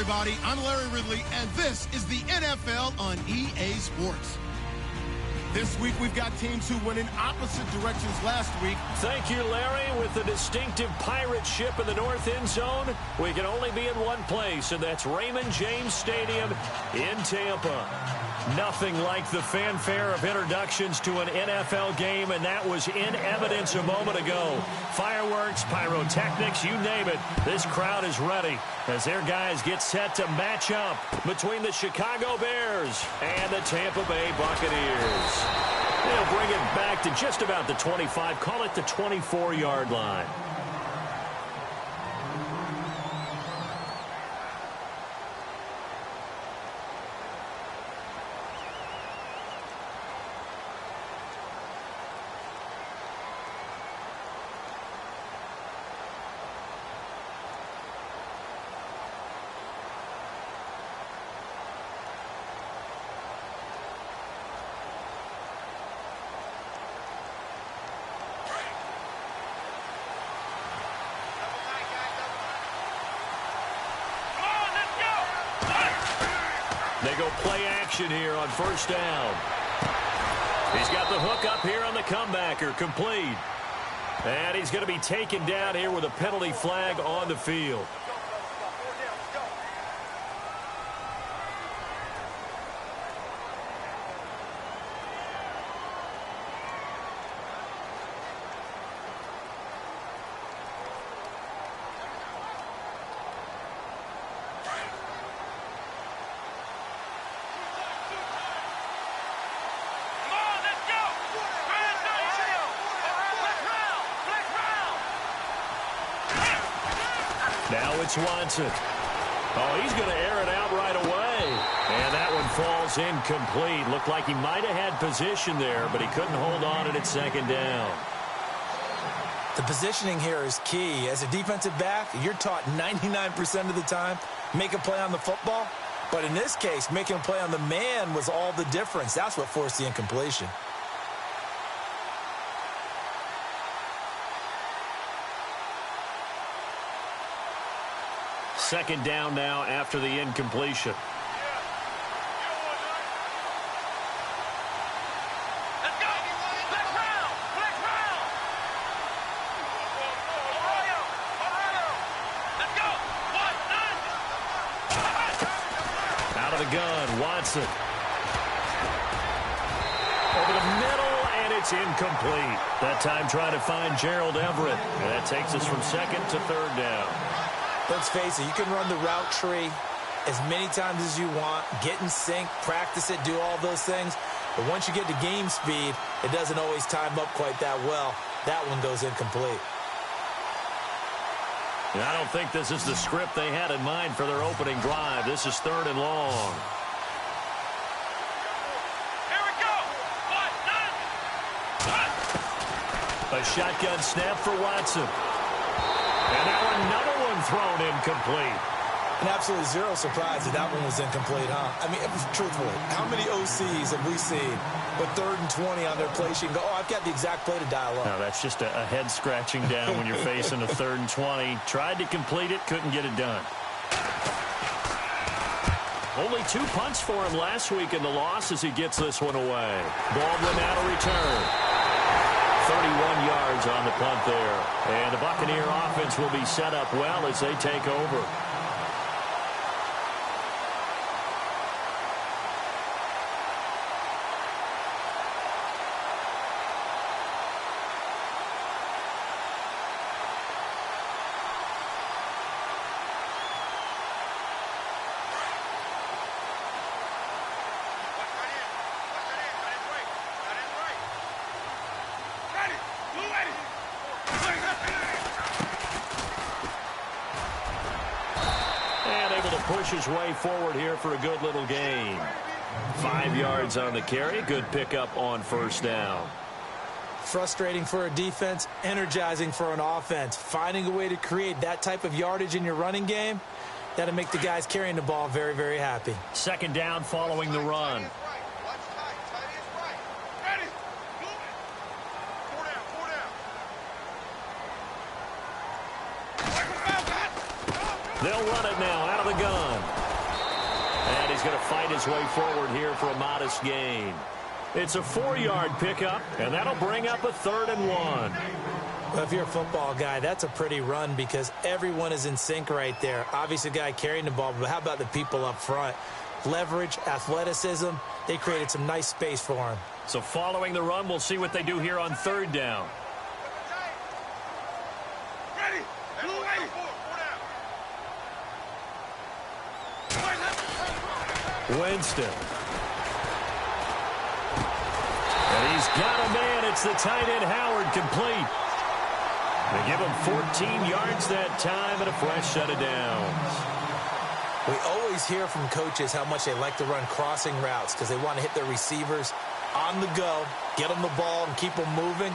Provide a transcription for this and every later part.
everybody. I'm Larry Ridley, and this is the NFL on EA Sports. This week, we've got teams who went in opposite directions last week. Thank you, Larry. With the distinctive pirate ship in the north end zone, we can only be in one place, and that's Raymond James Stadium in Tampa. Nothing like the fanfare of introductions to an NFL game, and that was in evidence a moment ago. Fireworks, pyrotechnics, you name it. This crowd is ready as their guys get set to match up between the Chicago Bears and the Tampa Bay Buccaneers. They'll bring it back to just about the 25, call it the 24-yard line. They go play action here on first down. He's got the hook up here on the comebacker, complete. And he's going to be taken down here with a penalty flag on the field. Now it's Watson. Oh, he's going to air it out right away. And that one falls incomplete. Looked like he might have had position there, but he couldn't hold on at second down. The positioning here is key. As a defensive back, you're taught 99% of the time, make a play on the football. But in this case, making a play on the man was all the difference. That's what forced the incompletion. Second down now after the incompletion. Let's go! Black round! Black round! Ohio! Let's go! 1-9! Out of the gun, Watson. Over the middle, and it's incomplete. That time trying to find Gerald Everett. And that takes us from second to third down. Let's face it, you can run the route tree as many times as you want, get in sync, practice it, do all those things. But once you get to game speed, it doesn't always time up quite that well. That one goes incomplete. And I don't think this is the script they had in mind for their opening drive. This is third and long. Here we go! 1-9! A shotgun snap for Watson. And now another one thrown incomplete. And absolutely zero surprise that that one was incomplete, huh? I mean, truthfully, how many OCs have we seen with 3rd and 20 on their play sheet and go, oh, I've got the exact play to dial up? No, that's just a head scratching down when you're facing a 3rd and 20. Tried to complete it, couldn't get it done. Only 2 punts for him last week in the loss as he gets this one away. Baldwin out of return. 31 yards on the punt there. And the Buccaneer offense will be set up well as they take over. Push his way forward here for a good little gain. 5 yards on the carry. Good pickup on first down. Frustrating for a defense, energizing for an offense. Finding a way to create that type of yardage in your running game, that'll make the guys carrying the ball very, very happy. Second down following the run. They'll run it now out of the gun. And he's going to fight his way forward here for a modest gain. It's a 4-yard pickup, and that'll bring up a 3rd and 1. Well, if you're a football guy, that's a pretty run because everyone is in sync right there. Obviously, the guy carrying the ball, but how about the people up front? Leverage, athleticism, they created some nice space for him. So following the run, we'll see what they do here on 3rd down. Winston. And he's got a man. It's the tight end, Howard, complete. They give him 14 yards that time and a fresh set of downs. We always hear from coaches how much they like to run crossing routes because they want to hit their receivers on the go, get them the ball, and keep them moving.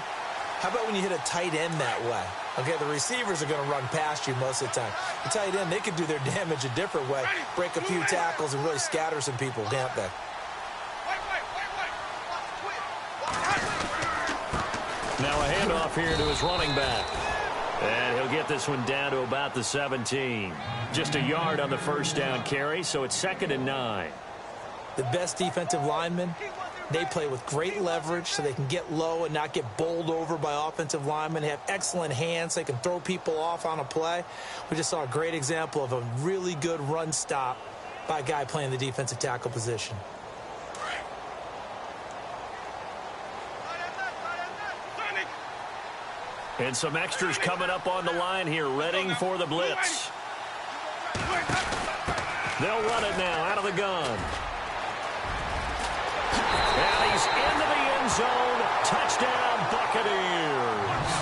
How about when you hit a tight end that way? Okay, the receivers are going to run past you most of the time. The tight end, they could do their damage a different way, break a few tackles, and really scatter some people, can't they? Now a handoff here to his running back. And he'll get this one down to about the 17. Just a yard on the first down carry, so it's 2nd and 9. The best defensive linemen, they play with great leverage so they can get low and not get bowled over by offensive linemen. They have excellent hands. They can throw people off on a play. We just saw a great example of a really good run stop by a guy playing the defensive tackle position. And some extras coming up on the line here, ready for the blitz. They'll run it now out of the gun. And he's into the end zone. Touchdown, Buccaneers.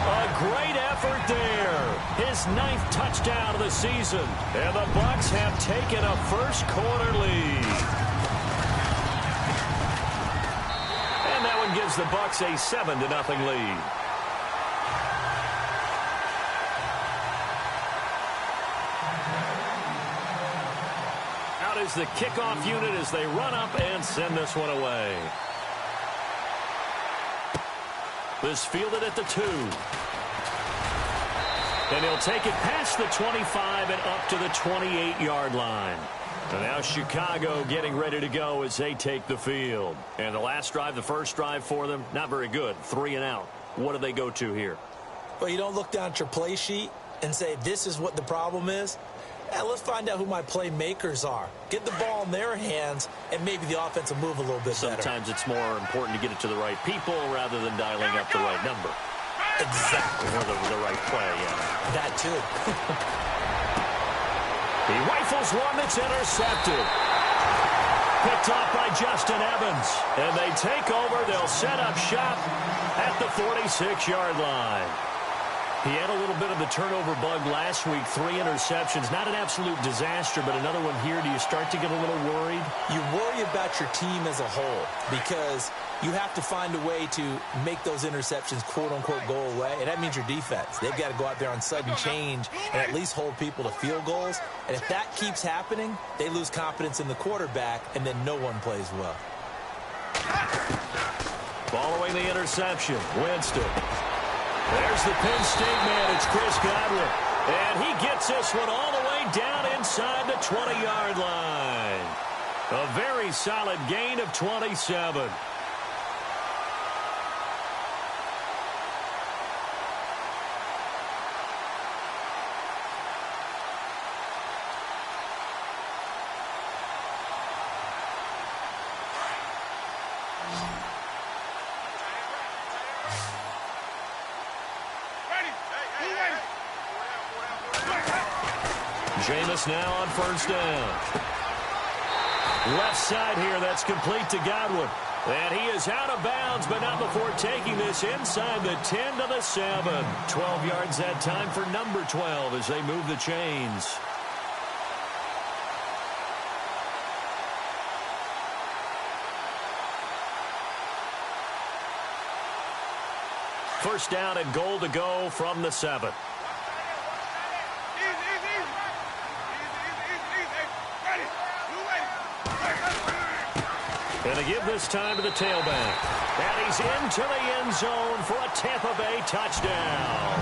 A great effort there. His 9th touchdown of the season. And the Bucs have taken a first-quarter lead. And that one gives the Bucs a 7-0 lead. Is the kickoff unit as they run up and send this one away. This fielded at the 2. And he'll take it past the 25 and up to the 28-yard line. And now Chicago getting ready to go as they take the field. And the last drive, the first drive for them, not very good. 3 and out. What do they go to here? Well, you don't look down at your play sheet and say, this is what the problem is. Let's find out who my playmakers are. Get the ball in their hands, and maybe the offense will move a little bit better. Sometimes it's more important to get it to the right people rather than dialing up the right number. Exactly. Or the right play, yeah. That, too. He rifles one that's intercepted. Picked off by Justin Evans. And they take over. They'll set up shop at the 46-yard line. He had a little bit of the turnover bug last week, 3 interceptions. Not an absolute disaster, but another one here. Do you start to get a little worried? You worry about your team as a whole because you have to find a way to make those interceptions, quote-unquote, go away, and that means your defense. They've got to go out there on sudden change and at least hold people to field goals. And if that keeps happening, they lose confidence in the quarterback, and then no one plays well. Following the interception, Winston. There's the Penn State man. It's Chris Godwin. And he gets this one all the way down inside the 20-yard line. A very solid gain of 27. Jameis now on first down. Left side here, that's complete to Godwin. And he is out of bounds, but not before taking this inside the 10 to the 7. 12 yards that time for number 12 as they move the chains. First down and goal to go from the 7. And they give this time to the tailback. And he's into the end zone for a Tampa Bay touchdown.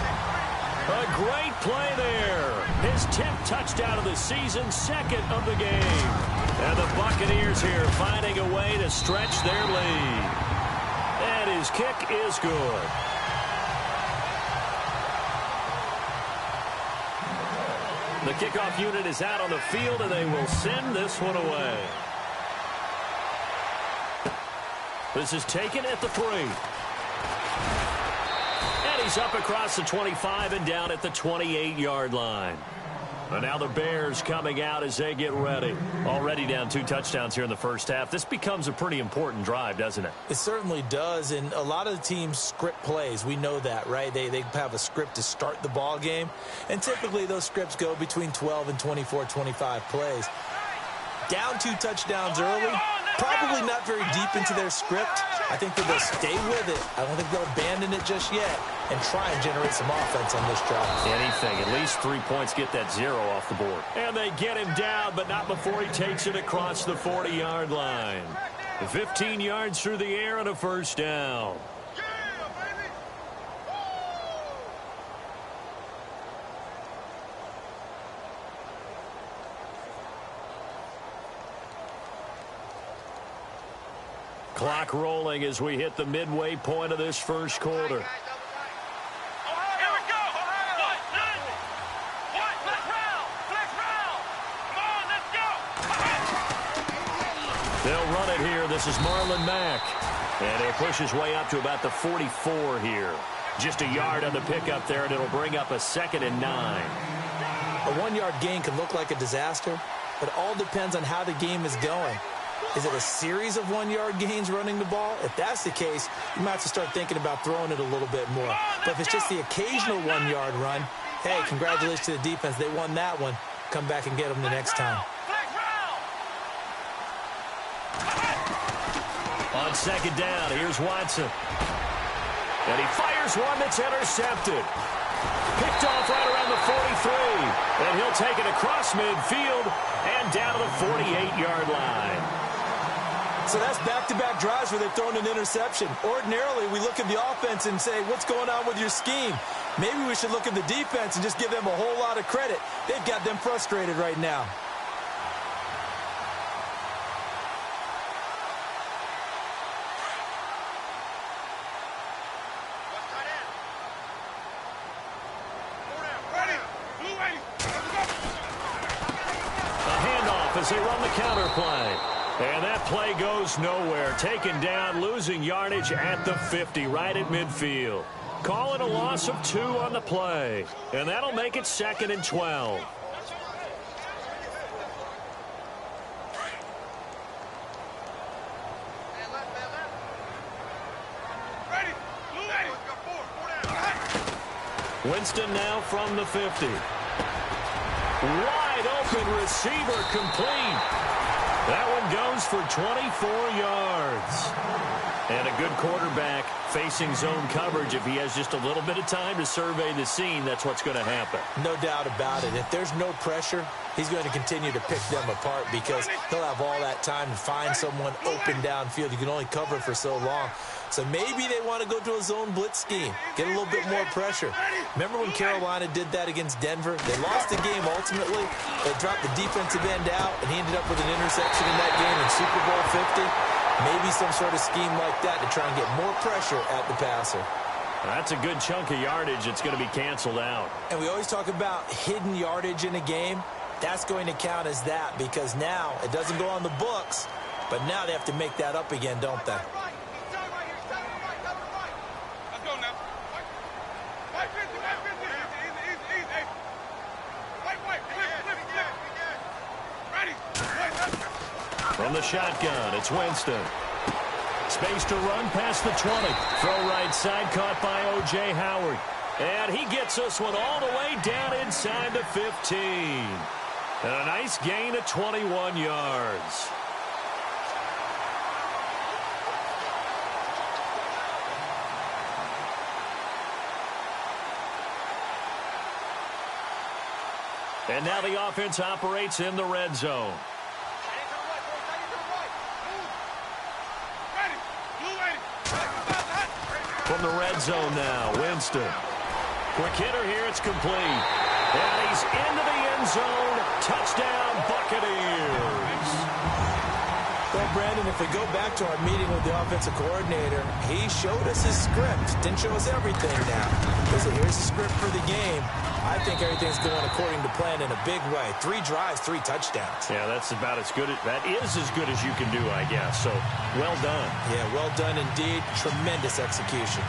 A great play there. His 10th touchdown of the season, second of the game. And the Buccaneers here finding a way to stretch their lead. And his kick is good. The kickoff unit is out on the field, and they will send this one away. This is taken at the 3. And he's up across the 25 and down at the 28-yard line. And now the Bears coming out as they get ready. Already down 2 touchdowns here in the first half. This becomes a pretty important drive, doesn't it? It certainly does, and a lot of the teams script plays. We know that, right? They have a script to start the ball game, and typically those scripts go between 12 and 24, 25 plays. Down 2 touchdowns early, probably not very deep into their script. I think that they'll stay with it. I don't think they'll abandon it just yet and try and generate some offense on this drive. Anything. At least 3 points, get that 0 off the board. And they get him down, but not before he takes it across the 40-yard line. 15 yards through the air and a first down. Clock rolling as we hit the midway point of this first quarter. They'll run it here. This is Marlon Mack. And he'll push his way up to about the 44 here. Just a yard on the pickup there, and it'll bring up a 2nd and 9. A 1-yard gain can look like a disaster, but it all depends on how the game is going. Is it a series of 1-yard gains running the ball? If that's the case, you might have to start thinking about throwing it a little bit more. But if it's just the occasional 1-yard run, hey, congratulations to the defense. They won that one. Come back and get them the next time. On 2nd down, here's Watson. And he fires one that's intercepted. Picked off right around the 43. And he'll take it across midfield and down to the 48-yard line. So that's back-to-back drives where they've thrown an interception. Ordinarily, we look at the offense and say, what's going on with your scheme? Maybe we should look at the defense and just give them a whole lot of credit. They've got them frustrated right now. A handoff as they run the counter play. And that play goes nowhere. Taken down, losing yardage at the 50, right at midfield. Call it a loss of 2 on the play. And that'll make it 2nd and 12. Winston now from the 50. Wide open receiver complete. That one goes for 24 yards. And a good quarterback facing zone coverage. If he has just a little bit of time to survey the scene, that's what's going to happen. No doubt about it. If there's no pressure, he's going to continue to pick them apart because he'll have all that time to find someone open downfield. You can only cover for so long. So maybe they want to go to a zone blitz scheme, get a little bit more pressure. Remember when Carolina did that against Denver? They lost the game ultimately. They dropped the defensive end out, and he ended up with an interception in that game in Super Bowl 50. Maybe some sort of scheme like that to try and get more pressure at the passer. That's a good chunk of yardage. It's going to be canceled out. And we always talk about hidden yardage in a game. That's going to count as that because now it doesn't go on the books, but now they have to make that up again, don't they? From the shotgun, it's Winston. Space to run past the 20. Throw right side, caught by O.J. Howard. And he gets this one all the way down inside the 15. And a nice gain of 21 yards. And now the offense operates in the red zone. From the red zone now, Winston. Quick hitter here. It's complete. And he's into the end zone. Touchdown, Buccaneers. Well, Brandon, if we go back to our meeting with the offensive coordinator, he showed us his script. Didn't show us everything now. Here's the script for the game. I think everything's going according to plan in a big way. 3 drives, 3 touchdowns. Yeah, that's about as good. That is as good as you can do, I guess. So, well done. Yeah, well done indeed. Tremendous execution.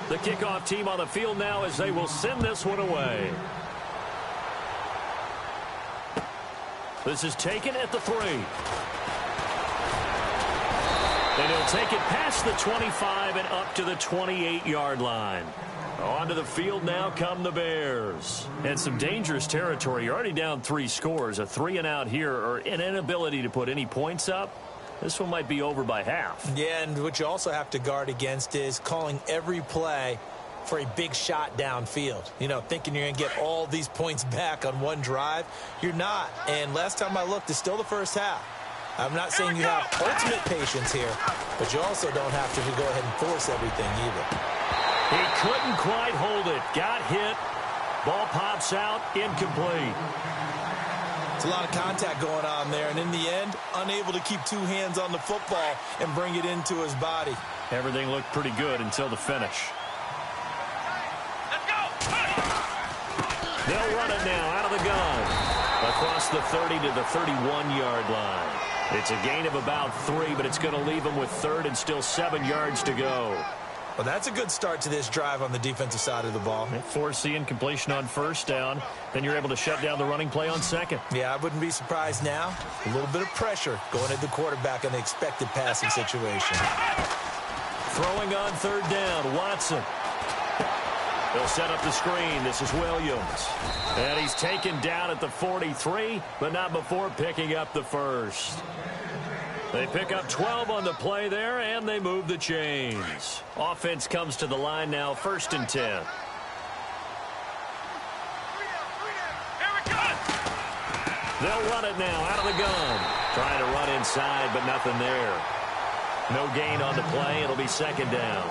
The kickoff team on the field now as they will send this one away. This is taken at the 3. And he'll take it past the 25 and up to the 28-yard line. Onto the field now come the Bears. And some dangerous territory. You're already down 3 scores. A 3-and-out here or an inability to put any points up. This one might be over by half. Yeah, and what you also have to guard against is calling every play for a big shot downfield. You know, thinking you're going to get all these points back on one drive. You're not. And last time I looked, it's still the first half. I'm not saying you have ultimate patience here, but you also don't have to go ahead and force everything either. He couldn't quite hold it. Got hit. Ball pops out. Incomplete. It's a lot of contact going on there, and in the end, unable to keep 2 hands on the football and bring it into his body. Everything looked pretty good until the finish. Let's go. They'll run it now out of the gun. Across the 30 to the 31-yard line. It's a gain of about 3, but it's going to leave them with 3rd and still 7 yards to go. Well, that's a good start to this drive on the defensive side of the ball. Force the incompletion on 1st down. Then you're able to shut down the running play on 2nd. Yeah, I wouldn't be surprised now. A little bit of pressure going at the quarterback in the expected passing situation. Throwing on 3rd down, Watson. They'll set up the screen. This is Williams. And he's taken down at the 43, but not before picking up the 1st. They pick up 12 on the play there, and they move the chains. Offense comes to the line now, 1st and 10. Here we go. They'll run it now out of the gun. Trying to run inside, but nothing there. No gain on the play. It'll be 2nd down.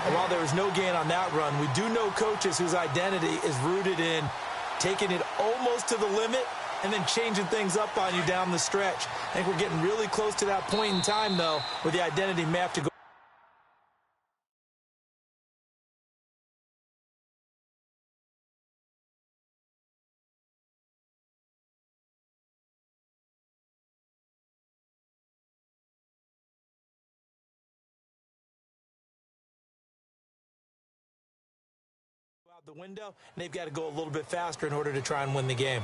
And while there was no gain on that run, we do know coaches whose identity is rooted in taking it almost to the limit and then changing things up on you down the stretch. I think we're getting really close to that point in time, though, where the identity may have to go. Out the window, and they've got to go a little bit faster in order to try and win the game.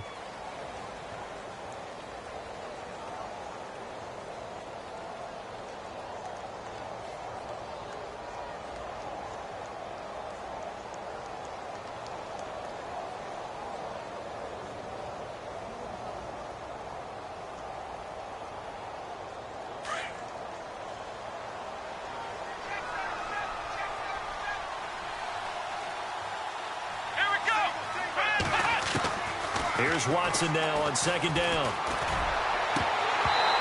Here's Watson now on 2nd down.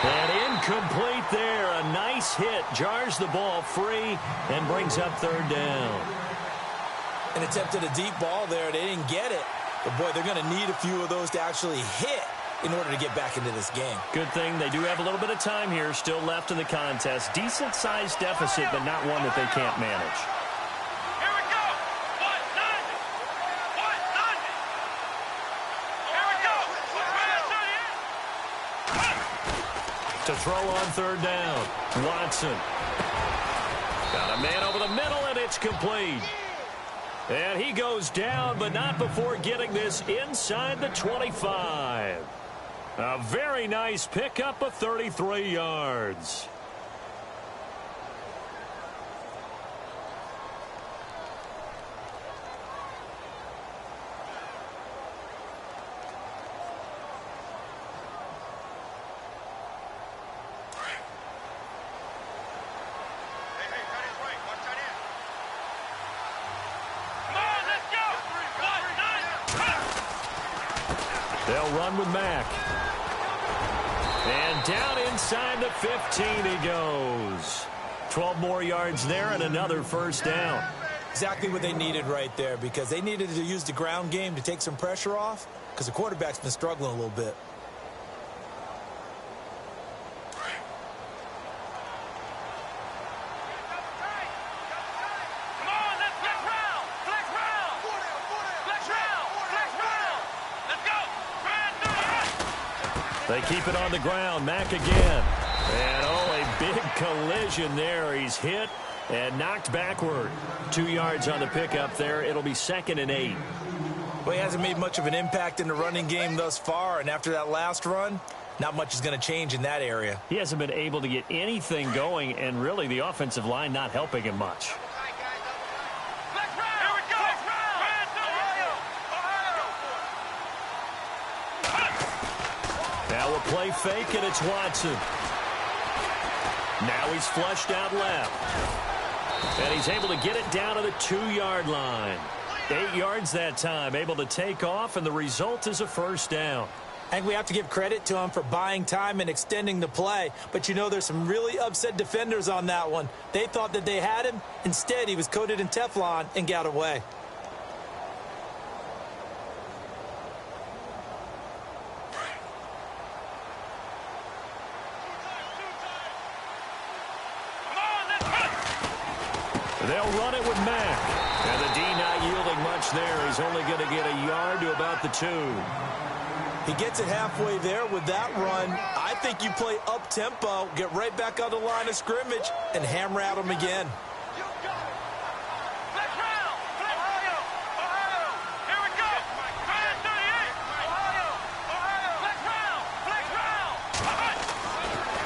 And incomplete there. A nice hit. Jars the ball free and brings up 3rd down. And attempted a deep ball there. They didn't get it. But, boy, they're going to need a few of those to actually hit in order to get back into this game. Good thing they do have a little bit of time here still left in the contest. Decent-sized deficit, but not one that they can't manage. To throw on 3rd down. Watson. Got a man over the middle, and it's complete. And he goes down, but not before getting this inside the 25. A very nice pickup of 33 yards. They'll run with Mack. And down inside the 15 he goes. 12 more yards there and another first down. Exactly what they needed right there, because they needed to use the ground game to take some pressure off, because the quarterback's been struggling a little bit. They keep it on the ground. Mack again. And, a big collision there. He's hit and knocked backward. 2 yards on the pickup there. It'll be 2nd and 8. Well, he hasn't made much of an impact in the running game thus far, and after that last run, not much is going to change in that area. He hasn't been able to get anything going, and really the offensive line not helping him much. Now a play fake, and it's Watson. Now he's flushed out left. And he's able to get it down to the 2-yard line. 8 yards that time, able to take off, and the result is a first down. I think we have to give credit to him for buying time and extending the play. But, there's some really upset defenders on that one. They thought that they had him. Instead, he was coated in Teflon and got away. They'll run it with Mack. And the D not yielding much there. He's only going to get a yard to about the 2. He gets it halfway there with that run. I think you play up-tempo, get right back on the line of scrimmage, and hammer at him again.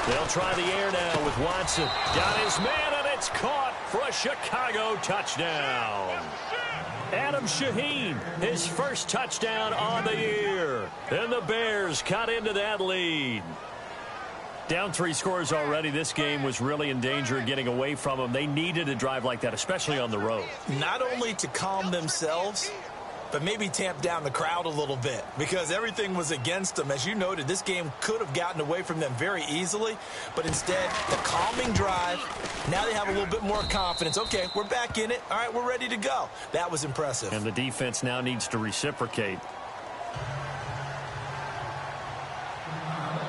They'll try the air now with Watson. Got his man, and it's caught for a Chicago touchdown. Adam Shaheen, his first touchdown on the year. And the Bears cut into that lead. Down 3 scores already. This game was really in danger of getting away from them. They needed a drive like that, especially on the road. Not only to calm themselves, but maybe tamp down the crowd a little bit, because everything was against them. As you noted, this game could have gotten away from them very easily, but instead, the calming drive, now they have a little bit more confidence. Okay, we're back in it. All right, we're ready to go. That was impressive. And the defense now needs to reciprocate.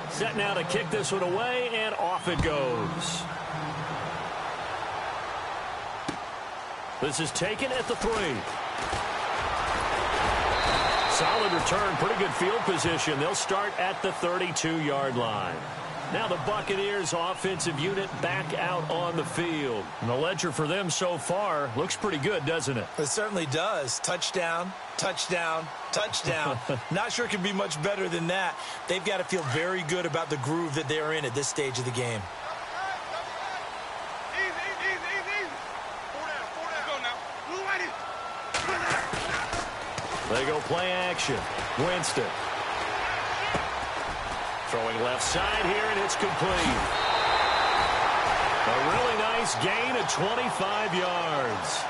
Set now to kick this one away, and off it goes. This is taken at the 3. Solid return, pretty good field position. They'll start at the 32-yard line. Now the Buccaneers offensive unit back out on the field. And the ledger for them so far looks pretty good, doesn't it? It certainly does. Touchdown, touchdown, touchdown. Not sure it can be much better than that. They've got to feel very good about the groove that they're in at this stage of the game. They go play action. Winston. Throwing left side here, and it's complete. A really nice gain of 25 yards.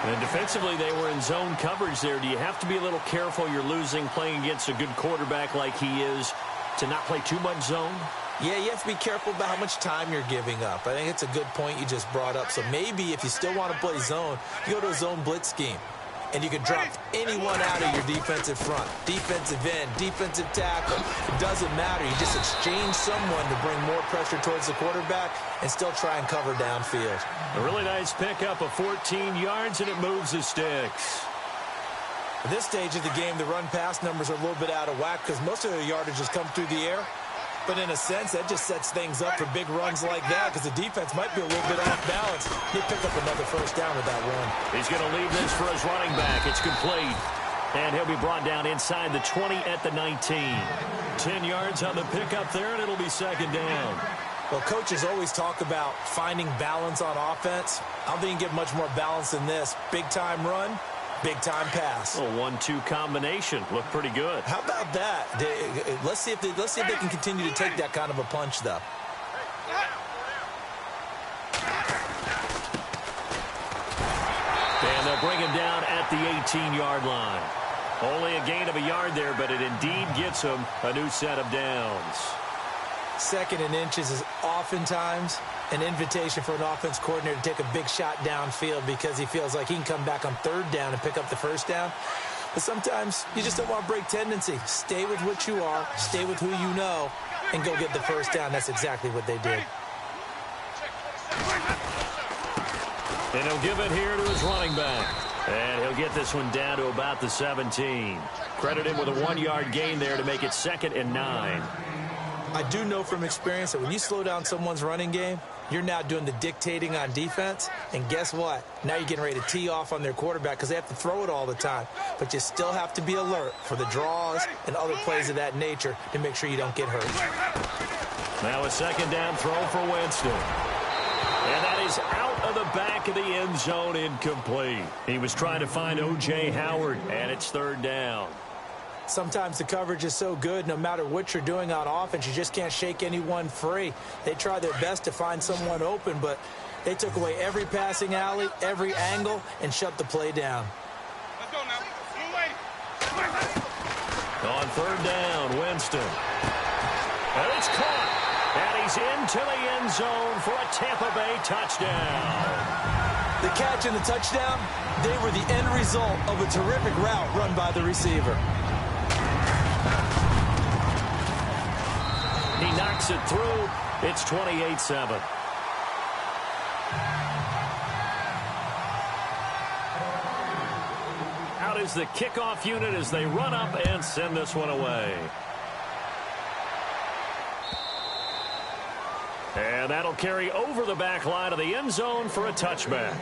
And defensively, they were in zone coverage there. Do you have to be a little careful? You're losing playing against a good quarterback like he is to not play too much zone? Yeah, you have to be careful about how much time you're giving up. I think it's a good point you just brought up. So maybe if you still want to play zone, you go to a zone blitz scheme. And you can drop anyone out of your defensive front. Defensive end, defensive tackle. It doesn't matter. You just exchange someone to bring more pressure towards the quarterback and still try and cover downfield. A really nice pickup of 14 yards, and it moves the sticks. At this stage of the game, the run-pass numbers are a little bit out of whack because most of the yardage has come through the air. But in a sense, that just sets things up for big runs like that because the defense might be a little bit off balance. They pick up another first down with that run. He's going to leave this for his running back. It's complete. And he'll be brought down inside the 20 at the 19. 10 yards on the pickup there, and it'll be 2nd down. Well, coaches always talk about finding balance on offense. I don't think you can get much more balance than this. Big-time run, big-time pass. A 1-2 combination. Looked pretty good. How about that? Let's see if they can continue to take that kind of a punch, though. And they'll bring him down at the 18-yard line. Only a gain of a yard there, but it indeed gets him a new set of downs. Second and inches is oftentimes an invitation for an offense coordinator to take a big shot downfield because he feels like he can come back on third down and pick up the first down. But sometimes you just don't want to break tendency. Stay with what you are, stay with who you know, and go get the first down. That's exactly what they did. And he'll give it here to his running back. And he'll get this one down to about the 17. Credit him with a 1-yard gain there to make it 2nd and 9. I do know from experience that when you slow down someone's running game, you're now doing the dictating on defense. And guess what? Now you're getting ready to tee off on their quarterback because they have to throw it all the time. But you still have to be alert for the draws and other plays of that nature to make sure you don't get hurt. Now a 2nd down throw for Winston. And that is out of the back of the end zone, incomplete. He was trying to find O.J. Howard, and it's 3rd down. Sometimes the coverage is so good, no matter what you're doing on offense, you just can't shake anyone free. They try their best to find someone open, but they took away every passing alley, every angle, and shut the play down. Let's go now. On 3rd down, Winston. And it's caught. And he's into the end zone for a Tampa Bay touchdown. The catch and the touchdown, they were the end result of a terrific route run by the receiver. He knocks it through. It's 28-7. Out is the kickoff unit as they run up and send this one away. And that'll carry over the back line of the end zone for a touchback.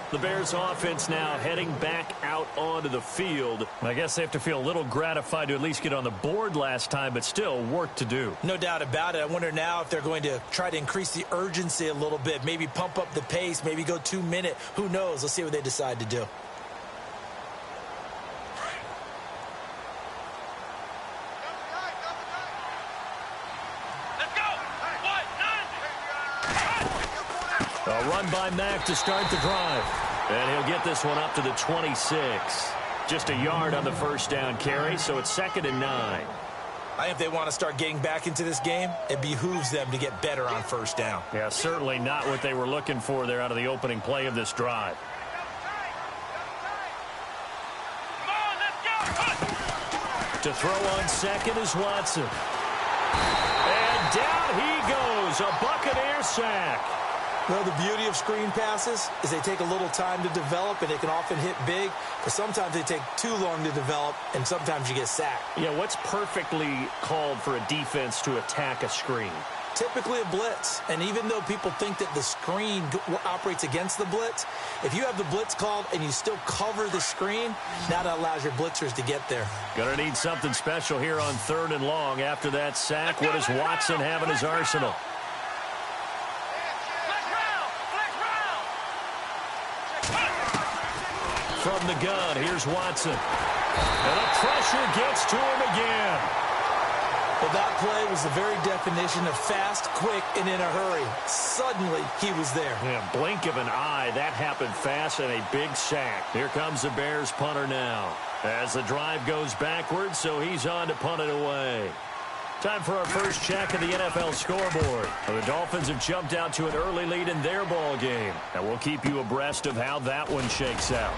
The Bears offense now heading back out onto the field. I guess they have to feel a little gratified to at least get on the board last time, but still work to do. No doubt about it. I wonder now if they're going to try to increase the urgency a little bit, maybe pump up the pace, maybe go 2-minute. Who knows? Let's see what they decide to do. A run by Mack to start the drive. And he'll get this one up to the 26. Just a yard on the first down carry, so it's 2nd and 9. I think if they want to start getting back into this game, it behooves them to get better on first down. Yeah, certainly not what they were looking for there out of the opening play of this drive. To throw on 2nd is Watson. And down he goes, a Buccaneer sack. Well, the beauty of screen passes is they take a little time to develop, and they can often hit big, but sometimes they take too long to develop, and sometimes you get sacked. Yeah, what's perfectly called for a defense to attack a screen? Typically a blitz, and even though people think that the screen operates against the blitz, if you have the blitz called and you still cover the screen, that allows your blitzers to get there. Gonna need something special here on 3rd and long. After that sack, what does Watson have in his arsenal? From the gun, here's Watson. And the pressure gets to him again. Well, that play was the very definition of fast, quick, and in a hurry. Suddenly, he was there. Yeah, blink of an eye. That happened fast and a big sack. Here comes the Bears punter now. As the drive goes backwards, so he's on to punt it away. Time for our first check of the NFL scoreboard. The Dolphins have jumped out to an early lead in their ball game. And we'll keep you abreast of how that one shakes out.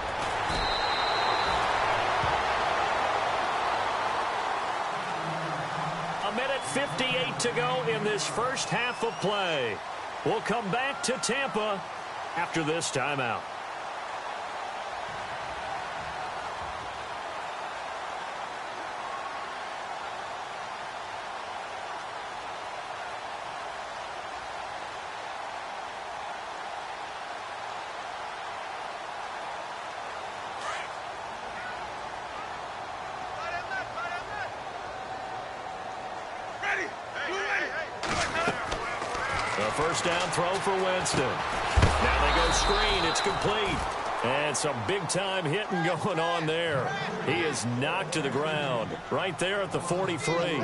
A minute 58 to go in this first half of play. We'll come back to Tampa after this timeout. First down throw for Winston. Now they go screen. It's complete. And some big-time hitting going on there. He is knocked to the ground right there at the 43.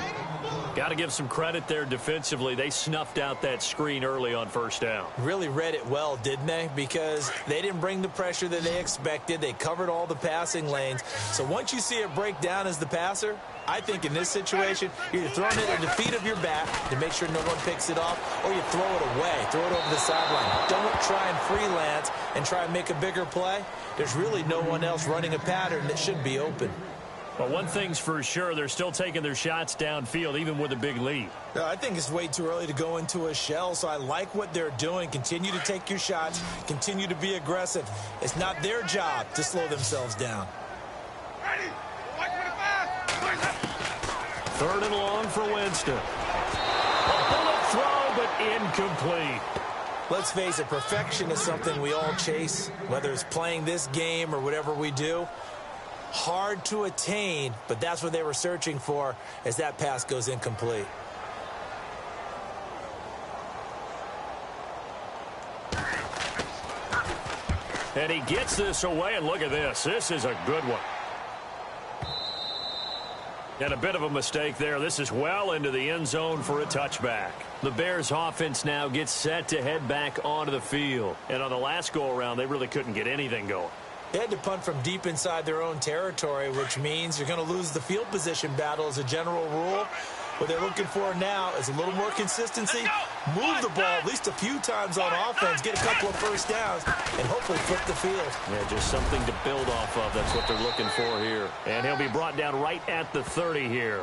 Got to give some credit there defensively. They snuffed out that screen early on first down. Really read it well, didn't they? Because they didn't bring the pressure that they expected. They covered all the passing lanes. So once you see it break down as the passer, I think in this situation, you're either throwing it at the feet of your back to make sure no one picks it off, or you throw it away, throw it over the sideline. Don't try and freelance and try and make a bigger play. There's really no one else running a pattern that should be open. But one thing's for sure, they're still taking their shots downfield, even with a big lead. I think it's way too early to go into a shell, so I like what they're doing. Continue to take your shots. Continue to be aggressive. It's not their job to slow themselves down. Ready. 3rd and long for Winston. A bullet throw, but incomplete. Let's face it, perfection is something we all chase, whether it's playing this game or whatever we do. Hard to attain, but that's what they were searching for as that pass goes incomplete. And he gets this away, and look at this. This is a good one. And a bit of a mistake there. This is well into the end zone for a touchback. The Bears offense now gets set to head back onto the field. And on the last go-around, they really couldn't get anything going. They had to punt from deep inside their own territory, which means you're going to lose the field position battle as a general rule. What they're looking for now is a little more consistency, move the ball at least a few times on offense, get a couple of first downs, and hopefully flip the field. Yeah, just something to build off of. That's what they're looking for here. And he'll be brought down right at the 30 here.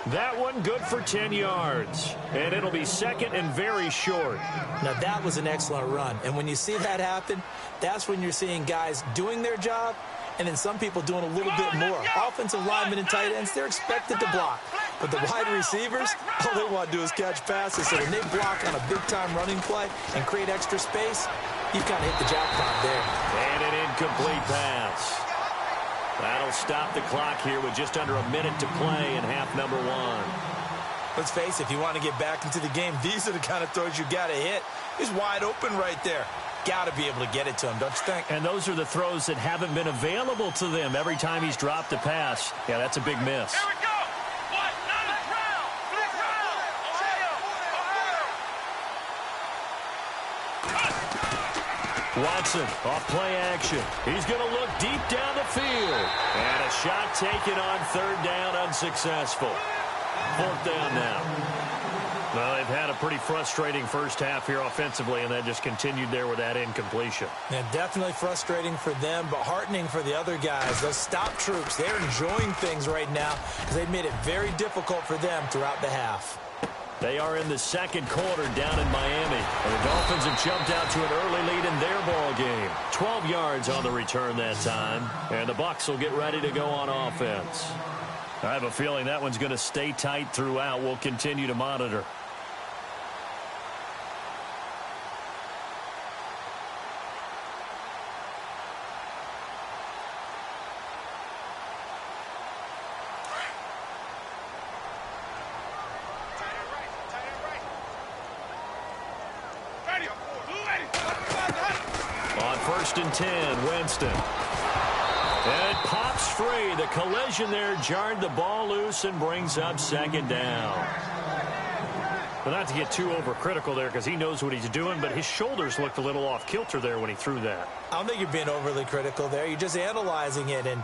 That one good for 10 yards. And it'll be 2nd and very short. Now, that was an excellent run. And when you see that happen, that's when you're seeing guys doing their job and then some people doing a little bit more. Offensive linemen and tight ends, they're expected to block. But the wide receivers, all they want to do is catch passes. So when they block on a big-time running play and create extra space, you've kind of hit the jackpot there. And an incomplete pass. That'll stop the clock here with just under a minute to play in half number 1. Let's face it, if you want to get back into the game, these are the kind of throws you got to hit. He's wide open right there. Got to be able to get it to him, don't you think? And those are the throws that haven't been available to them every time he's dropped a pass. Yeah, that's a big miss. Here we go. Watson off play action. He's going to look deep down the field. And a shot taken on 3rd down, unsuccessful. 4th down now. Well, they've had a pretty frustrating first half here offensively, and that just continued there with that incompletion. Yeah, definitely frustrating for them, but heartening for the other guys. Those stop troops, they're enjoying things right now because they've made it very difficult for them throughout the half. They are in the 2nd quarter down in Miami. And the Dolphins have jumped out to an early lead in their ball game. 12 yards on the return that time. And the Bucs will get ready to go on offense. I have a feeling that one's going to stay tight throughout. We'll continue to monitor. On 1st and 10, Winston. And it pops free. The collision there jarred the ball loose and brings up 2nd down. But not to get too overcritical there because he knows what he's doing, but his shoulders looked a little off kilter there when he threw that. I don't think you're being overly critical there. You're just analyzing it, and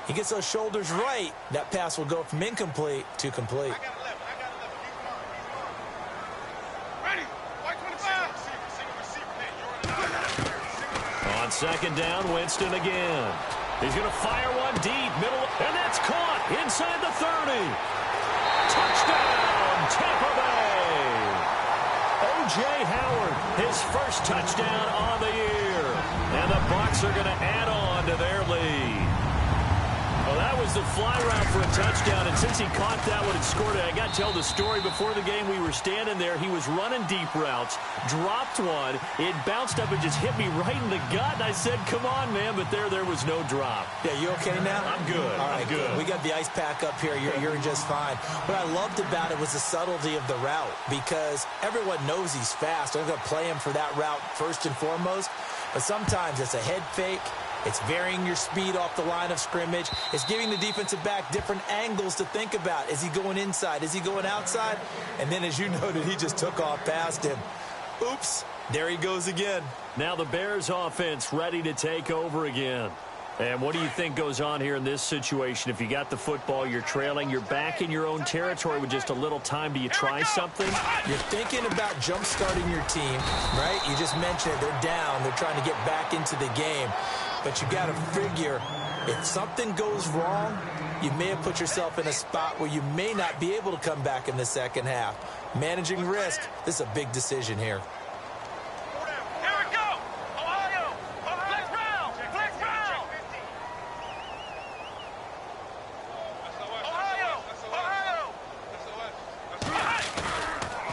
he gets those shoulders right. That pass will go from incomplete to complete. On 2nd down, Winston again. He's going to fire one deep, middle, and that's caught inside the 30. Touchdown, Tampa Bay. O.J. Howard, his first touchdown on the year. And the Bucs are going to add on to their lead. Well, that was the fly route for a touchdown, and since he caught that one and scored it, I got to tell the story. Before the game, we were standing there. He was running deep routes, dropped one. It bounced up and just hit me right in the gut, and I said, come on, man, but there was no drop. Yeah, you okay now? I'm good. All right, I'm good. We got the ice pack up here. You're just fine. What I loved about it was the subtlety of the route because everyone knows he's fast. They're going to play him for that route first and foremost, but sometimes it's a head fake. It's varying your speed off the line of scrimmage. It's giving the defensive back different angles to think about. Is he going inside? Is he going outside? And then, as you noted, he just took off past him. Oops, there he goes again. Now the Bears offense ready to take over again. And what do you think goes on here in this situation? If you got the football, you're trailing, you're back in your own territory with just a little time. Do you try something? You're thinking about jump-starting your team, right? You just mentioned it. They're down. They're trying to get back into the game. But you got to figure, if something goes wrong, you may have put yourself in a spot where you may not be able to come back in the second half. Managing risk, this is a big decision here.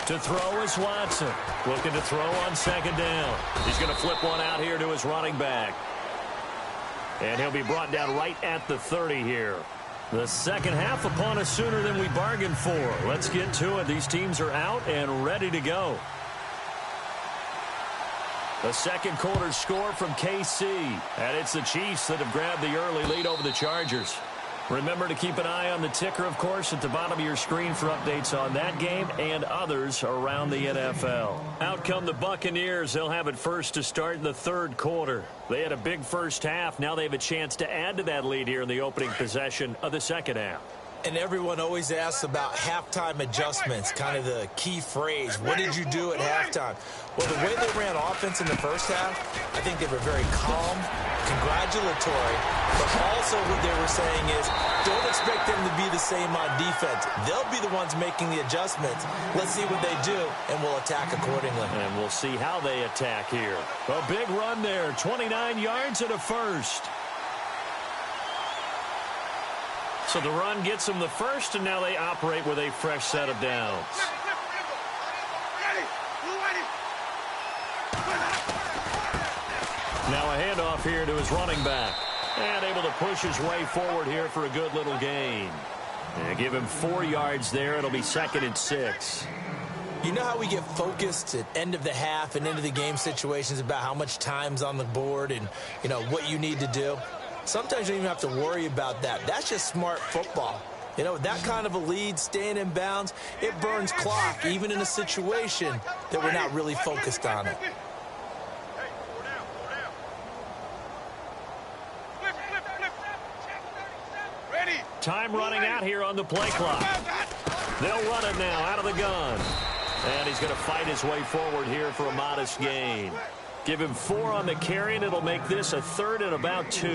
To throw is Watson. Looking to throw on second down. He's going to flip one out here to his running back. And he'll be brought down right at the 30 here. The second half upon us sooner than we bargained for. Let's get to it. These teams are out and ready to go. The second quarter score from KC. And it's the Chiefs that have grabbed the early lead over the Chargers. Remember to keep an eye on the ticker, of course, at the bottom of your screen for updates on that game and others around the NFL. Out come the Buccaneers. They'll have it first to start in the third quarter. They had a big first half. Now they have a chance to add to that lead here in the opening possession of the second half. And everyone always asks about halftime adjustments, kind of the key phrase. What did you do at halftime? Well, the way they ran offense in the first half, I think they were very calm, congratulatory, but also what they were saying is don't expect them to be the same on defense. They'll be the ones making the adjustments. Let's see what they do, and we'll attack accordingly. And we'll see how they attack here. A big run there, 29 yards and a first. So the run gets them the first, and now they operate with a fresh set of downs. Now a handoff here to his running back. And able to push his way forward here for a good little gain. And give him 4 yards there. It'll be 2nd and 6. You know how we get focused at end of the half and into the game situations about how much time's on the board and, you know, what you need to do? Sometimes you don't even have to worry about that. That's just smart football. You know, that kind of a lead, staying in bounds, it burns clock, even in a situation that we're not really focused on it. Time running out here on the play clock. They'll run it now out of the gun. And he's going to fight his way forward here for a modest gain. Give him 4 on the carry, and it'll make this a 3rd and about 2.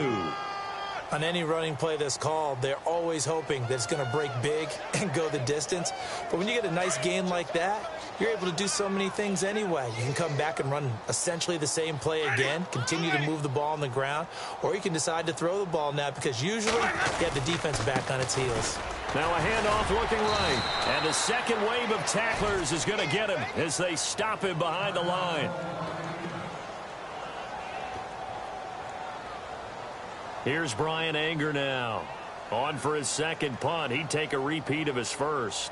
On any running play that's called, they're always hoping that it's going to break big and go the distance. But when you get a nice gain like that, you're able to do so many things anyway. You can come back and run essentially the same play again, continue to move the ball on the ground, or you can decide to throw the ball now because usually you have the defense back on its heels. Now a handoff looking right. And the second wave of tacklers is going to get him as they stop him behind the line. Here's Brian Anger now. On for his second punt. He'd take a repeat of his first.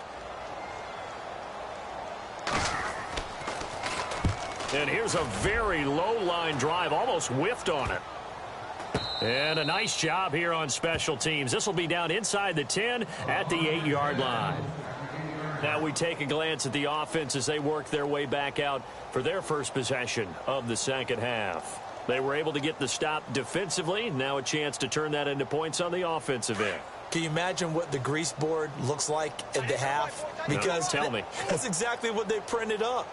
And here's a very low line drive. Almost whiffed on it. And a nice job here on special teams. This will be down inside the 10 at the 8-yard line. Now we take a glance at the offense as they work their way back out for their first possession of the second half. They were able to get the stop defensively. Now a chance to turn that into points on the offensive end. Can you imagine what the grease board looks like at the half? Because tell me. That's exactly what they printed up.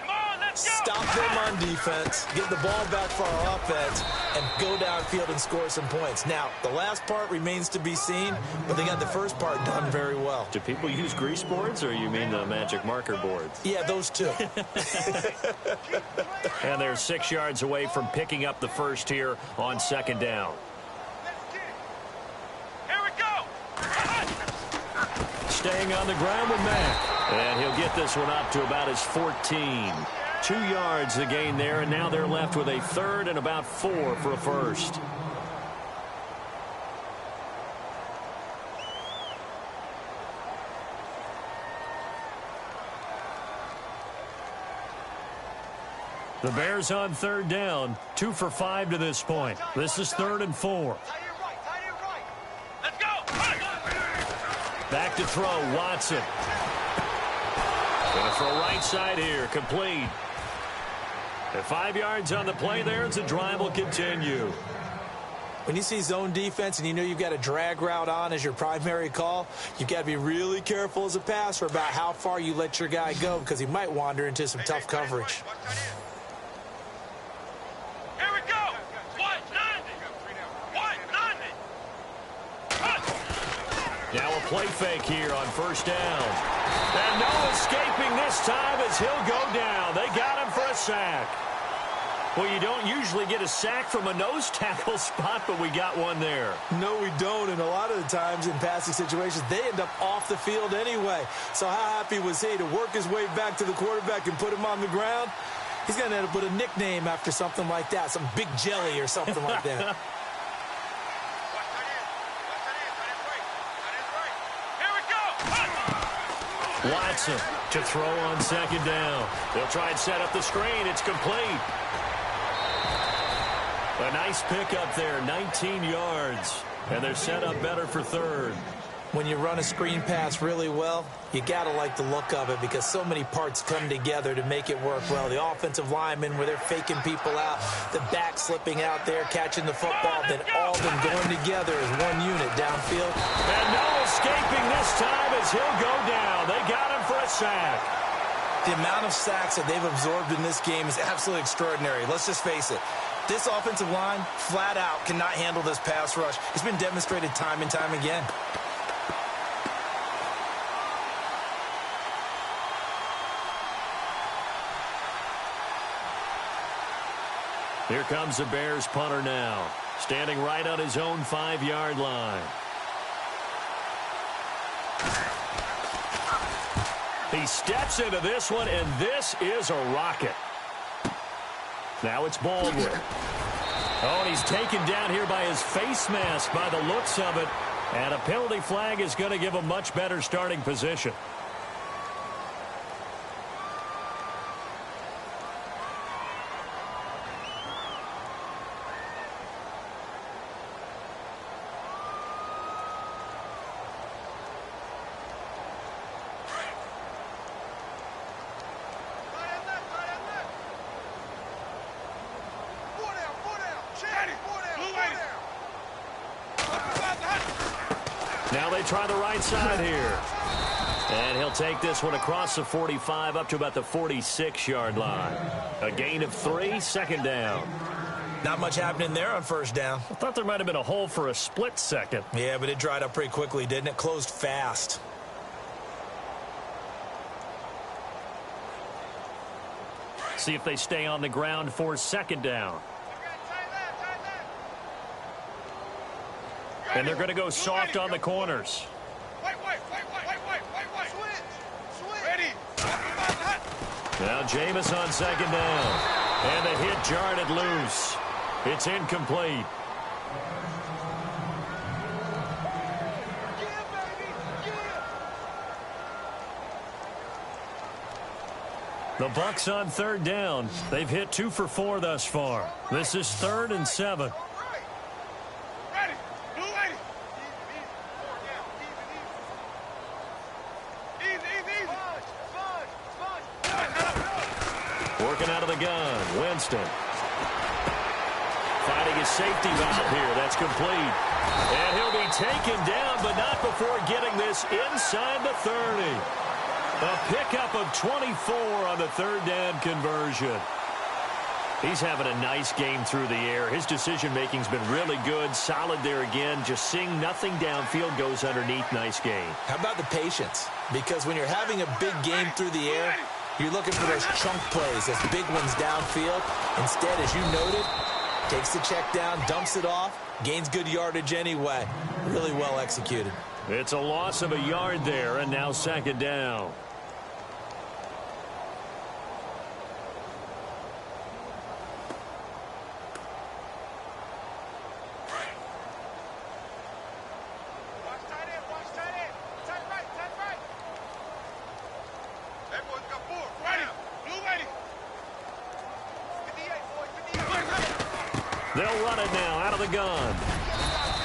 Stop them on defense, get the ball back for our offense, and go downfield and score some points. Now, the last part remains to be seen, but they got the first part done very well. Do people use grease boards, or you mean the magic marker boards? Yeah, those two. And they're 6 yards away from picking up the first here on second down. Here we go. Staying on the ground with Mack. And he'll get this one up to about his 14. 2 yards the gain there, and now they're left with a 3rd and about 4 for a first. The Bears on 3rd down, 2 for 5 to this point. This is 3rd and 4. Let's go. Back to throw, Watson. Going to throw right side here, complete. At 5 yards on the play there, as the drive will continue. When you see zone defense and you know you've got a drag route on as your primary call, you've got to be really careful as a passer about how far you let your guy go because he might wander into some tough coverage. Here we go. 190. 190. Now a play fake here on first down. And no escaping this time as he'll go down. They got him for a sack. Well, you don't usually get a sack from a nose tackle spot, but we got one there. No, we don't, and a lot of the times in passing situations, they end up off the field anyway. So how happy was he to work his way back to the quarterback and put him on the ground? He's going to end up with a nickname after something like that, some Big Jelly or something like that. Watson to throw on second down. They'll try and set up the screen. It's complete. A nice pickup there, 19 yards. And they're set up better for third. When you run a screen pass really well, you got to like the look of it because so many parts come together to make it work well. The offensive linemen where they're faking people out, the back slipping out there, catching the football, then all of them going together as one unit downfield. And no escaping this time as he'll go down. They got him for a sack. The amount of sacks that they've absorbed in this game is absolutely extraordinary. Let's just face it. This offensive line, flat out, cannot handle this pass rush. It's been demonstrated time and time again. Here comes the Bears punter now, standing right on his own 5-yard line. He steps into this one, and this is a rocket. Now it's Baldwin. Oh, and he's taken down here by his face mask by the looks of it. And a penalty flag is going to give a much better starting position. Now they try the right side here. And he'll take this one across the 45 up to about the 46-yard line. A gain of 3, second down. Not much happening there on first down. I thought there might have been a hole for a split second. Yeah, but it dried up pretty quickly, didn't it? Closed fast. See if they stay on the ground for second down. And they're going to go soft on the corners. Now Jameis on second down. And the hit jarred it loose. It's incomplete. The Bucs on third down. They've hit 2 for 4 thus far. This is 3rd and 7. Working out of the gun, Winston. Finding his safety valve here. That's complete. And he'll be taken down, but not before getting this inside the 30. A pickup of 24 on the third down conversion. He's having a nice game through the air. His decision-making's been really good. Solid there again. Just seeing nothing downfield goes underneath. Nice game. How about the patience? Because when you're having a big game through the air, you're looking for those chunk plays, those big ones downfield. Instead, as you noted, takes the check down, dumps it off, gains good yardage anyway. Really well executed. It's a loss of a yard there, and now second down. They'll run it now out of the gun.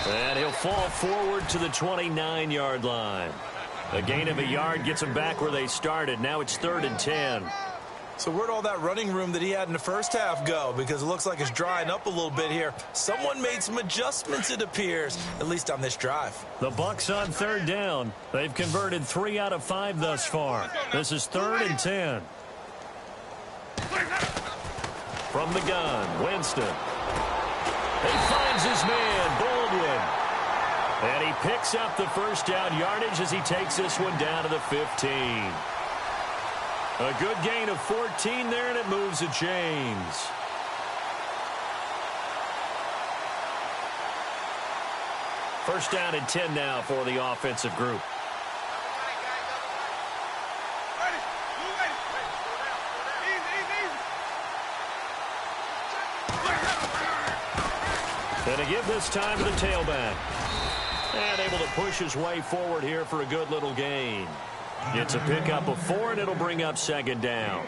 And he'll fall forward to the 29-yard line. A gain of a yard gets them back where they started. Now it's 3rd and 10. So where'd all that running room that he had in the first half go? Because it looks like it's drying up a little bit here. Someone made some adjustments, it appears, at least on this drive. The Bucs on third down. They've converted 3 out of 5 thus far. This is 3rd and 10. From the gun, Winston. He finds his man, Baldwin. And he picks up the first down yardage as he takes this one down to the 15. A good gain of 14 there, and it moves to James. First down and 10 now for the offensive group. And to give this time to the tailback. And able to push his way forward here for a good little gain. It's a pickup of 4, and it'll bring up 2nd down.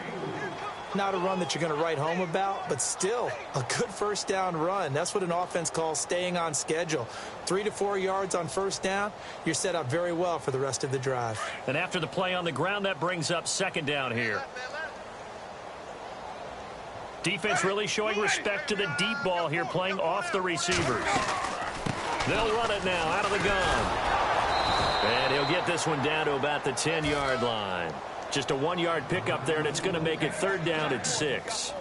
Not a run that you're going to write home about, but still a good first down run. That's what an offense calls staying on schedule. 3 to 4 yards on first down, you're set up very well for the rest of the drive. And after the play on the ground, that brings up 2nd down here. Defense really showing respect to the deep ball here, playing off the receivers. They'll run it now out of the gun. And he'll get this one down to about the 10-yard line. Just a 1-yard pickup there, and it's going to make it 3rd down at 6.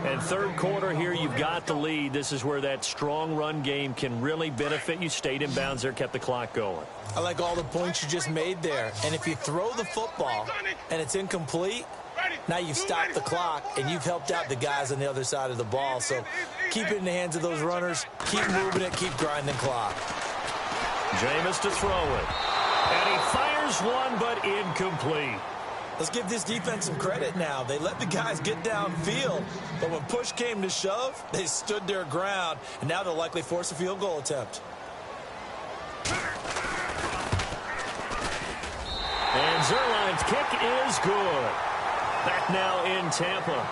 And third quarter here, you've got the lead. This is where that strong run game can really benefit you. Stayed in bounds there, kept the clock going. I like all the points you just made there. And if you throw the football and it's incomplete, now you've stopped the clock and you've helped out the guys on the other side of the ball. So keep it in the hands of those runners. Keep moving it. Keep grinding clock. Jameis to throw it. And he fires one, but incomplete. Let's give this defense some credit now. They let the guys get downfield, but when push came to shove, they stood their ground, and now they'll likely force a field goal attempt. And Zerline's kick is good. Back now in Tampa.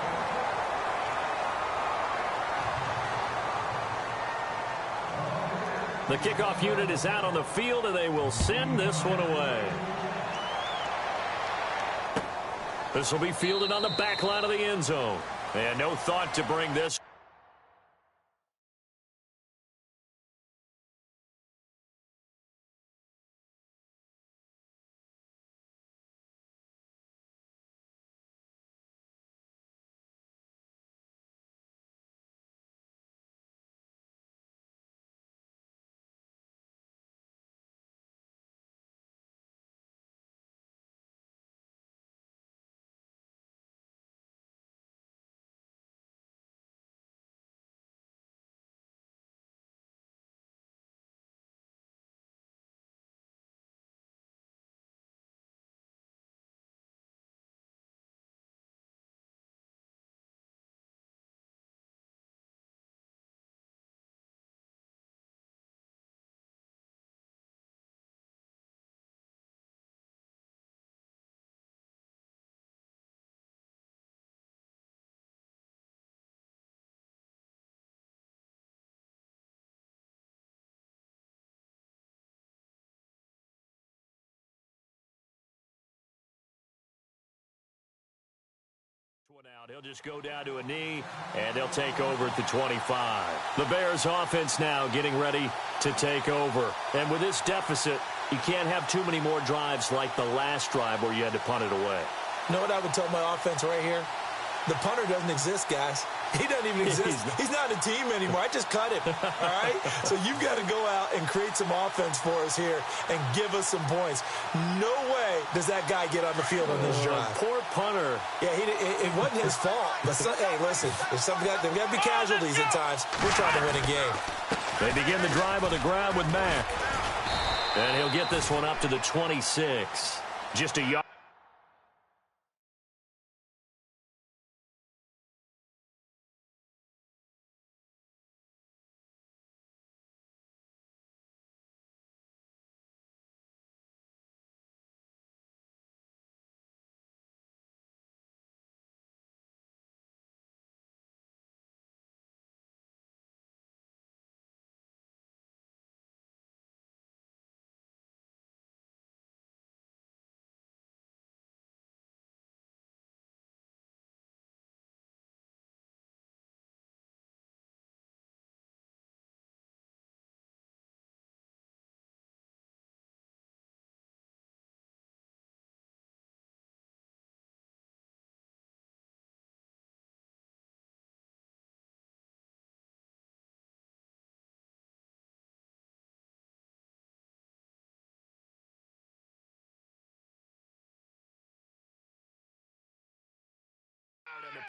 The kickoff unit is out on the field, and they will send this one away. This will be fielded on the back line of the end zone. And no thought to bring this. Out. He'll just go down to a knee, and they'll take over at the 25. The Bears offense now getting ready to take over. And with this deficit, you can't have too many more drives like the last drive where you had to punt it away. You know what I would tell my offense right here? The punter doesn't exist, guys. He doesn't even exist. He's not a team anymore. I just cut him, all right? So you've got to go out and create some offense for us here and give us some points. No way does that guy get on the field on this drive. Poor punter. Yeah, it wasn't his fault. But hey, listen, there's got to be casualties at times. We're trying to win a game. They begin the drive on the ground with Mack. And he'll get this one up to the 26. Just a yard.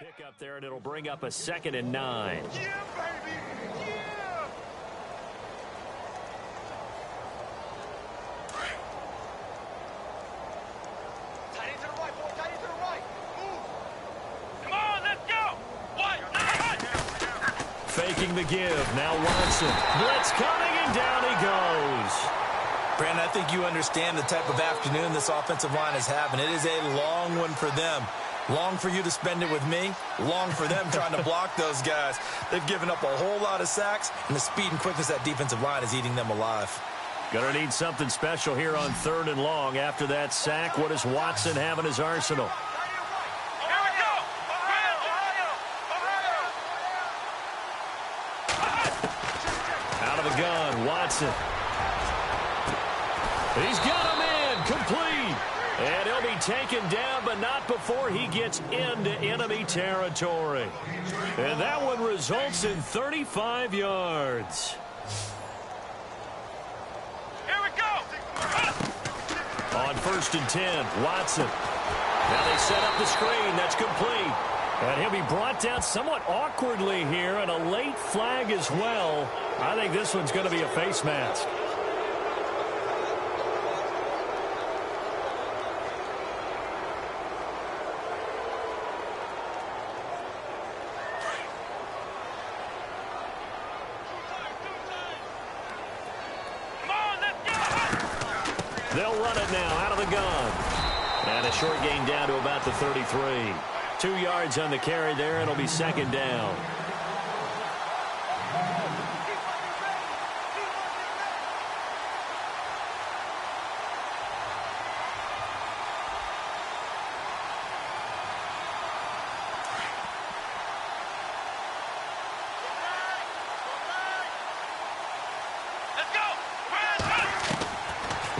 Pickup there, and it'll bring up a 2nd and 9. Yeah, baby! Yeah! Tight end to the right, boy. Tight end to the right. Move. Come on, let's go! One, Faking the give. Now Watson. Blitz coming, and down he goes. Brandon, I think you understand the type of afternoon this offensive line is having. It is a long one for them. Long for you to spend it with me. Long for them trying to block those guys. They've given up a whole lot of sacks, and the speed and quickness of that defensive line is eating them alive. Gonna need something special here on 3rd and long. After that sack, what does Watson have in his arsenal? here we go! Out of the gun, Watson. He's got him in, complete. And he'll be taken down, but not before he gets into enemy territory. And that one results in 35 yards. Here we go! On 1st and 10, Watson. Now they set up the screen. That's complete. And he'll be brought down somewhat awkwardly here, and a late flag as well. I think this one's going to be a face mask. They'll run it now out of the gun. And a short gain down to about the 33. 2 yards on the carry there, and it'll be 2nd down.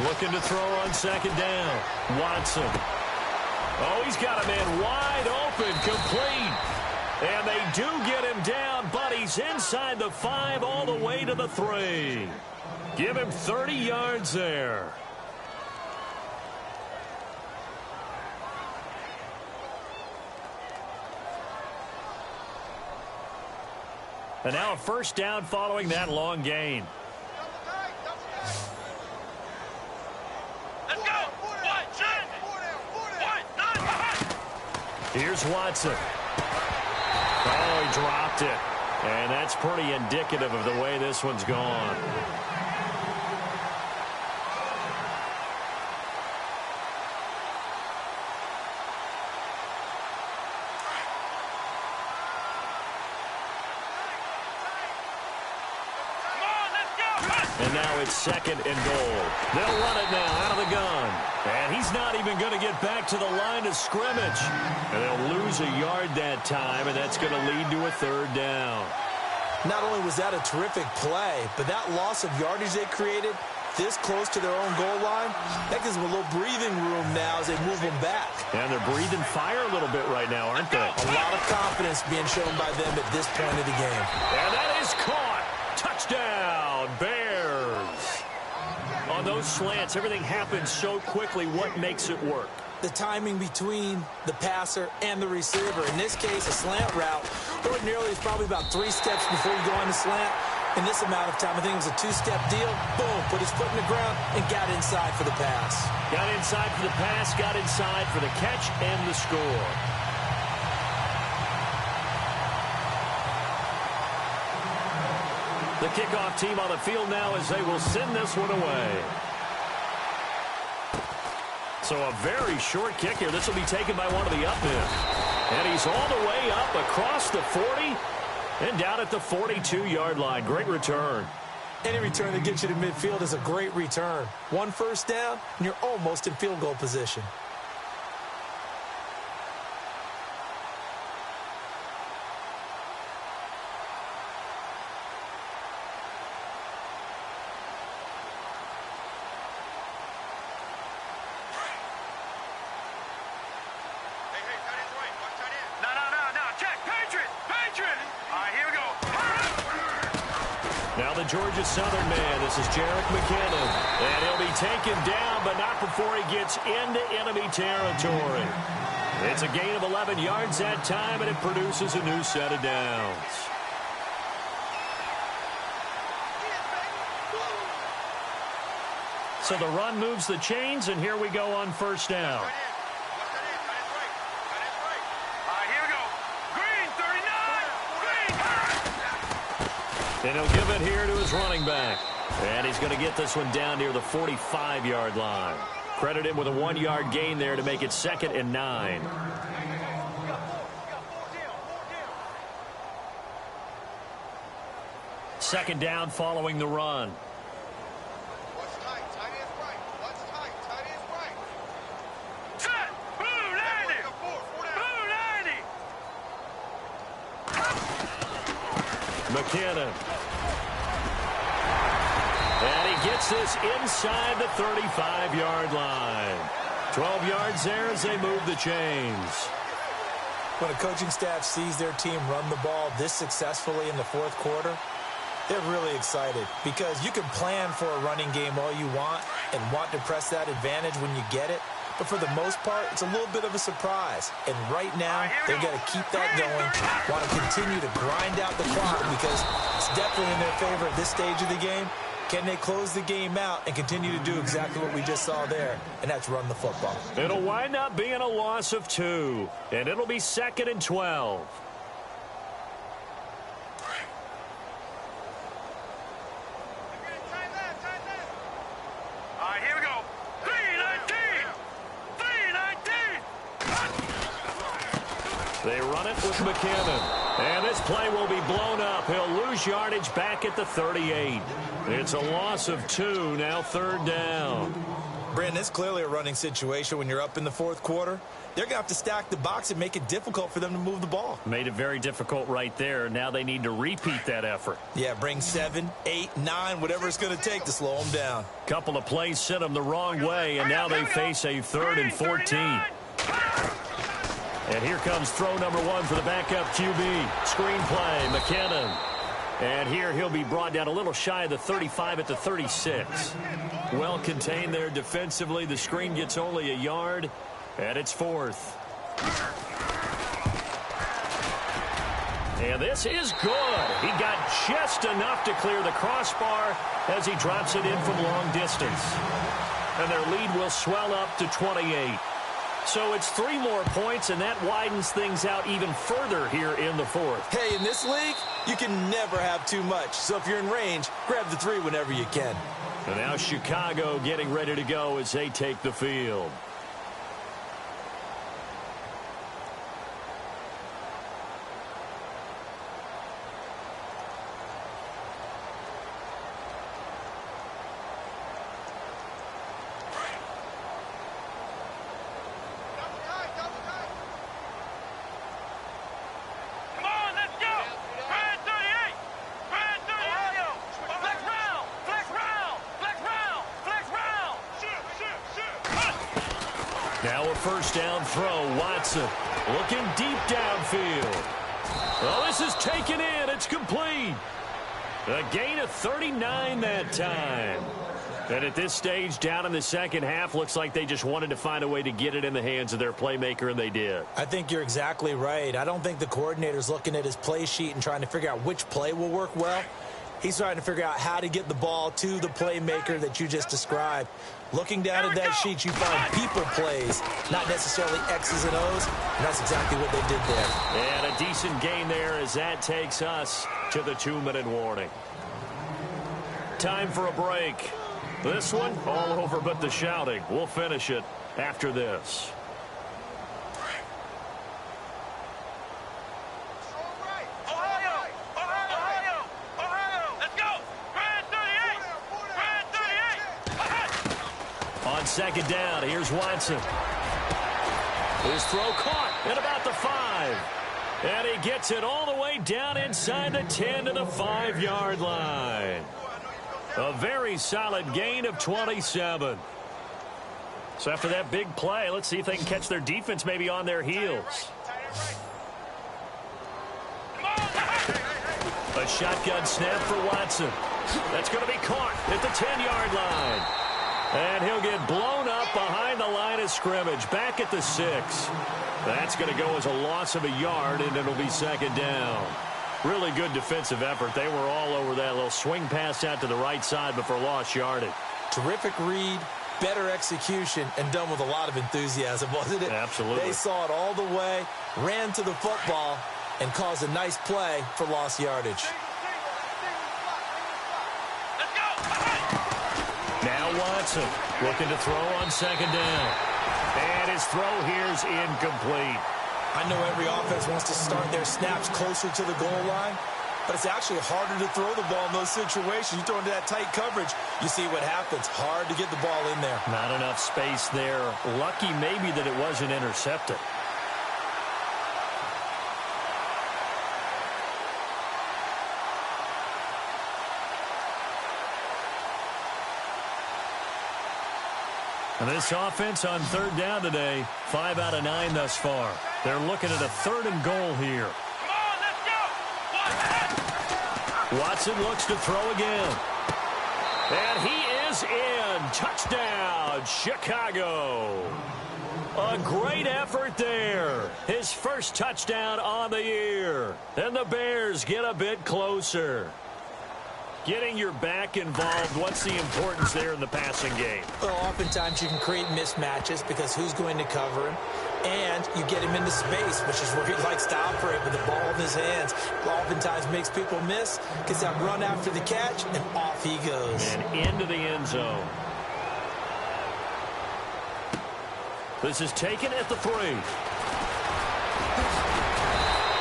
Looking to throw on 2nd down. Watson. Oh, he's got a man wide open, complete. And they do get him down, but he's inside the 5 all the way to the 3. Give him 30 yards there. And now a 1st down following that long gain. Here's Watson. Oh, he dropped it. And that's pretty indicative of the way this one's gone. And now it's 2nd and goal. They'll run it now out of the gun. And he's not even going to get back to the line of scrimmage. And they'll lose a yard that time, and that's going to lead to a 3rd down. Not only was that a terrific play, but that loss of yardage they created this close to their own goal line, that gives them a little breathing room now as they move them back. And they're breathing fire a little bit right now, aren't they? A lot of confidence being shown by them at this point of the game. And that is caught. Touchdown, Bears. On those slants, everything happens so quickly. What makes it work? The timing between the passer and the receiver. In this case, a slant route. Ordinarily, it's probably about 3 steps before you go on the slant. In this amount of time, I think it was a 2-step deal. Boom, put his foot in the ground and got inside for the pass. Got inside for the pass, got inside for the catch and the score. The kickoff team on the field now as they will send this one away. So a very short kick here. This will be taken by one of the up men. And he's all the way up across the 40 and down at the 42-yard line. Great return. Any return that gets you to midfield is a great return. 1 first down, and you're almost in field goal position. Georgia Southern man. This is Jerick McKinnon. And he'll be taken down, but not before he gets into enemy territory. It's a gain of 11 yards that time, and it produces a new set of downs. So the run moves the chains, and here we go on first down. And he'll give it here to his running back. And he's going to get this one down near the 45-yard line. Credit him with a 1-yard gain there to make it 2nd and 9. Second down following the run. What's tight? Tight is right. What's tight? Tight is right. Set! Boom! 90! Boom! 90! McKinnon. And he gets this inside the 35-yard line. 12 yards there as they move the chains. When a coaching staff sees their team run the ball this successfully in the fourth quarter, they're really excited because you can plan for a running game all you want and want to press that advantage when you get it. But for the most part, it's a little bit of a surprise. And right now, they've got to keep that going, want to continue to grind out the clock because it's definitely in their favor at this stage of the game. Can they close the game out and continue to do exactly what we just saw there, and that's run the football? It'll wind up being a loss of 2, and it'll be 2nd and 12. All right, here we go. 3-19! 3-19! They run it with McKinnon. And this play will be blown up. He'll lose yardage back at the 38. It's a loss of 2, now 3rd down. Brandon, it's clearly a running situation when you're up in the fourth quarter. They're going to have to stack the box and make it difficult for them to move the ball. Made it very difficult right there. Now they need to repeat that effort. Yeah, bring 7, 8, 9, whatever it's going to take to slow them down. Couple of plays sent them the wrong way, and now they face a 3rd and 14. And here comes throw number 1 for the backup QB. Screen play, McKinnon. And here he'll be brought down a little shy of the 35 at the 36. Well contained there defensively. The screen gets only a yard, and it's 4th. And this is good. He got just enough to clear the crossbar as he drops it in from long distance. And their lead will swell up to 28. So it's 3 more points, and that widens things out even further here in the 4th. Hey, in this league, you can never have too much. So if you're in range, grab the 3 whenever you can. And now Chicago getting ready to go as they take the field. Now a first down throw. Watson looking deep downfield. Oh, this is taken in. It's complete. A gain of 39 that time. And at this stage, down in the second half, looks like they just wanted to find a way to get it in the hands of their playmaker, and they did. I think you're exactly right. I don't think the coordinator's looking at his play sheet and trying to figure out which play will work well. He's trying to figure out how to get the ball to the playmaker that you just described. Looking down at that sheet, you find people plays, not necessarily X's and O's, and that's exactly what they did there. And a decent gain there as that takes us to the 2-minute warning. Time for a break. This one, all over but the shouting. We'll finish it after this. On second down, here's Watson. His throw caught at about the 5. And he gets it all the way down inside the 10 to the 5-yard line. A very solid gain of 27. So after that big play, let's see if they can catch their defense maybe on their heels. A shotgun snap for Watson. That's going to be caught at the 10-yard line. And he'll get blown up behind the line of of scrimmage, back at the 6. That's going to go as a loss of a yard, and it'll be second down. Really good defensive effort. They were all over that little swing pass out to the right side before lost yardage. Terrific read, better execution, and done with a lot of enthusiasm, wasn't it? Absolutely. They saw it all the way, ran to the football, and caused a nice play for lost yardage. Now Watson looking to throw on second down. And his throw here's incomplete. I know every offense wants to start their snaps closer to the goal line, but it's actually harder to throw the ball in those situations. You throw into that tight coverage, you see what happens. Hard to get the ball in there. Not enough space there. Lucky maybe that it wasn't intercepted. And this offense on third down today, 5 out of 9 thus far. They're looking at a 3rd and goal here. Come on, let's go. Watson looks to throw again. And he is in. Touchdown, Chicago. A great effort there. His first touchdown on the year. And the Bears get a bit closer. Getting your back involved, what's the importance there in the passing game? Well, oftentimes you can create mismatches because who's going to cover him? And you get him into space, which is where he likes to operate with the ball in his hands. Oftentimes makes people miss, gets that run after the catch, and off he goes. And into the end zone. This is taken at the 3.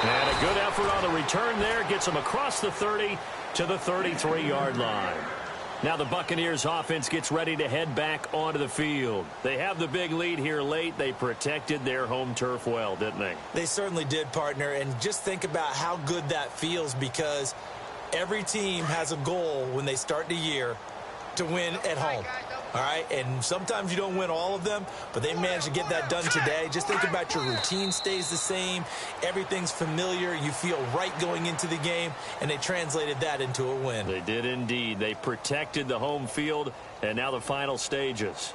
And a good effort on the return there. Gets him across the 30 to the 33-yard line. Now the Buccaneers offense gets ready to head back onto the field. They have the big lead here late. They protected their home turf well, didn't they? They certainly did, partner. And just think about how good that feels, because every team has a goal when they start the year to win at home. All right, and sometimes you don't win all of them, but they managed to get that done today. Just think about your routine stays the same. Everything's familiar. You feel right going into the game, and they translated that into a win. They did indeed. They protected the home field, and now the final stages.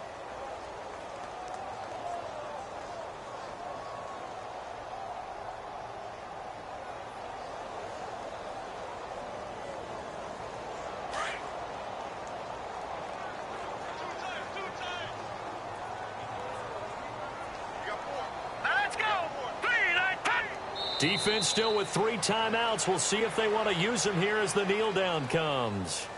Defense still with 3 timeouts. We'll see if they want to use them here as the kneel down comes.